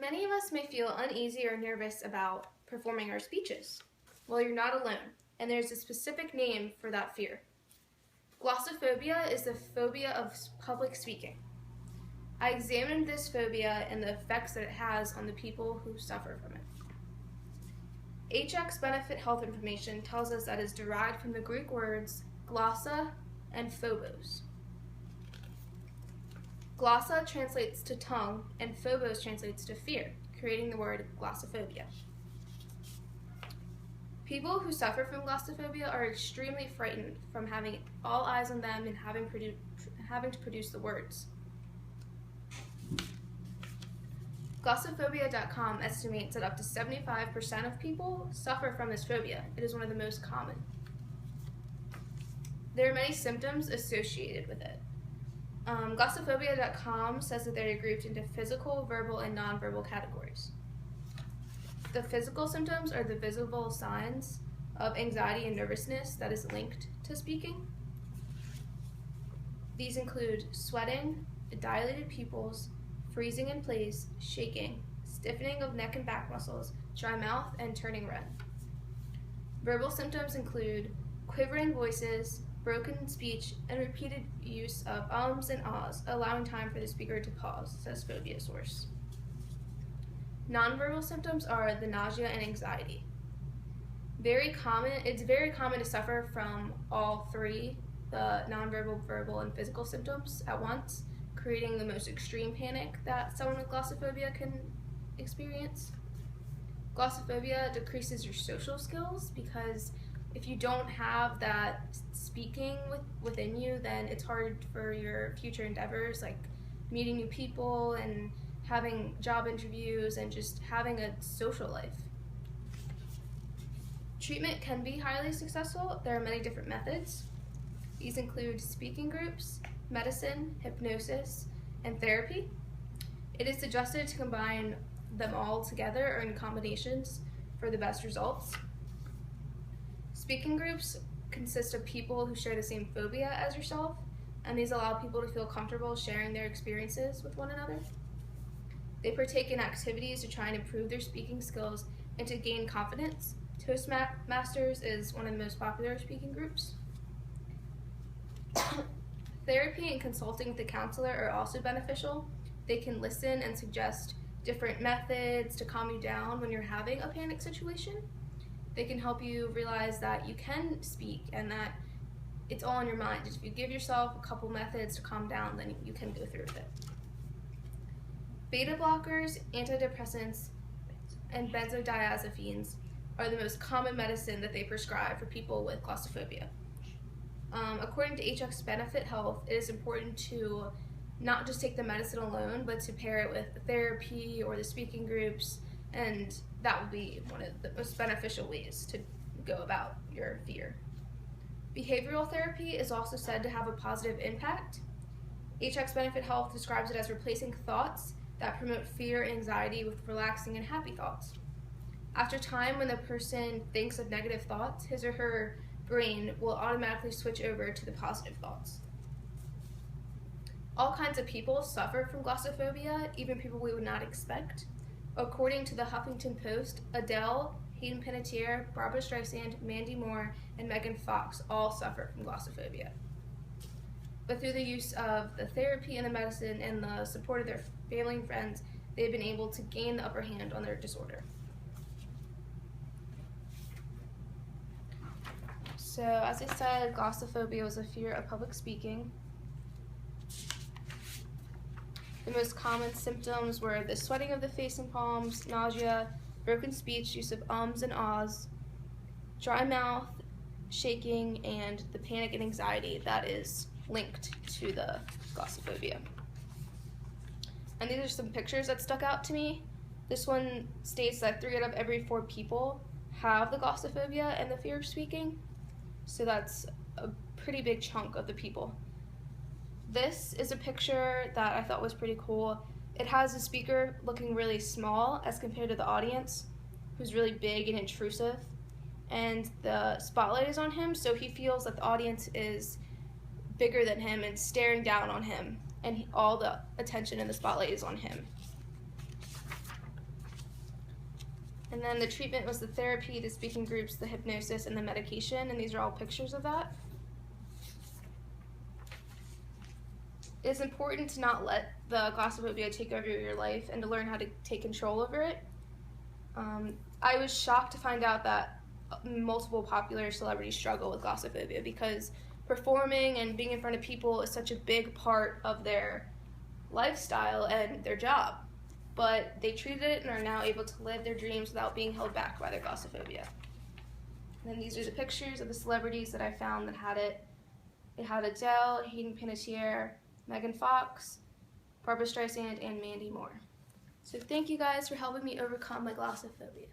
Many of us may feel uneasy or nervous about performing our speeches. Well, you're not alone, and there's a specific name for that fear. Glossophobia is the phobia of public speaking. I examined this phobia and the effects that it has on the people who suffer from it. HX benefit health information tells us that it is derived from the Greek words glossa and phobos. Glossa translates to tongue, and phobos translates to fear, creating the word glossophobia. People who suffer from glossophobia are extremely frightened from having all eyes on them and having to produce the words. Glossophobia.com estimates that up to 75% of people suffer from this phobia. It is one of the most common. There are many symptoms associated with it. Glossophobia.com says that they are grouped into physical, verbal, and nonverbal categories. The physical symptoms are the visible signs of anxiety and nervousness that is linked to speaking. These include sweating, dilated pupils, freezing in place, shaking, stiffening of neck and back muscles, dry mouth, and turning red. Verbal symptoms include quivering voices, broken speech, and repeated use of ums and ahs, allowing time for the speaker to pause, says Phobia Source. Nonverbal symptoms are the nausea and anxiety. It's very common to suffer from all three, the nonverbal, verbal, and physical symptoms at once, creating the most extreme panic that someone with glossophobia can experience. Glossophobia decreases your social skills because if you don't have that speaking within you, then it's hard for your future endeavors, like meeting new people and having job interviews and just having a social life. Treatment can be highly successful. There are many different methods. These include speaking groups, medicine, hypnosis, and therapy. It is suggested to combine them all together or in combinations for the best results. Speaking groups consist of people who share the same phobia as yourself, and these allow people to feel comfortable sharing their experiences with one another. They partake in activities to try and improve their speaking skills and to gain confidence. Toastmasters is one of the most popular speaking groups. Therapy and consulting with a counselor are also beneficial. They can listen and suggest different methods to calm you down when you're having a panic situation. They can help you realize that you can speak and that it's all in your mind. If you give yourself a couple methods to calm down, then you can go through with it. Beta blockers, antidepressants, and benzodiazepines are the most common medicine that they prescribe for people with glossophobia. According to HX Benefit Health, it is important to not just take the medicine alone, but to pair it with the therapy or the speaking groups, and that would be one of the most beneficial ways to go about your fear. Behavioral therapy is also said to have a positive impact. HX Benefit Health describes it as replacing thoughts that promote fear and anxiety with relaxing and happy thoughts. After time, when the person thinks of negative thoughts, his or her brain will automatically switch over to the positive thoughts. All kinds of people suffer from glossophobia, even people we would not expect. According to the Huffington Post, Adele, Hayden Panettiere, Barbra Streisand, Mandy Moore, and Megan Fox all suffer from glossophobia. But through the use of the therapy and the medicine and the support of their family and friends, they've been able to gain the upper hand on their disorder. So, as I said, glossophobia was a fear of public speaking. The most common symptoms were the sweating of the face and palms, nausea, broken speech, use of ums and ahs, dry mouth, shaking, and the panic and anxiety that is linked to the glossophobia. And these are some pictures that stuck out to me. This one states that 3 out of every 4 people have the glossophobia and the fear of speaking. So that's a pretty big chunk of the people. This is a picture that I thought was pretty cool. It has the speaker looking really small as compared to the audience, who's really big and intrusive. And the spotlight is on him, so he feels that the audience is bigger than him and staring down on him, and all the attention in the spotlight is on him. And then the treatment was the therapy, the speaking groups, the hypnosis, and the medication, and these are all pictures of that. It is important to not let the glossophobia take over your life and to learn how to take control over it. I was shocked to find out that multiple popular celebrities struggle with glossophobia because performing and being in front of people is such a big part of their lifestyle and their job. But they treated it and are now able to live their dreams without being held back by their glossophobia. And then these are the pictures of the celebrities that I found that had it. It had Adele, Hayden Panettiere, Megan Fox, Barbra Streisand, and Mandy Moore. So thank you guys for helping me overcome my glossophobia.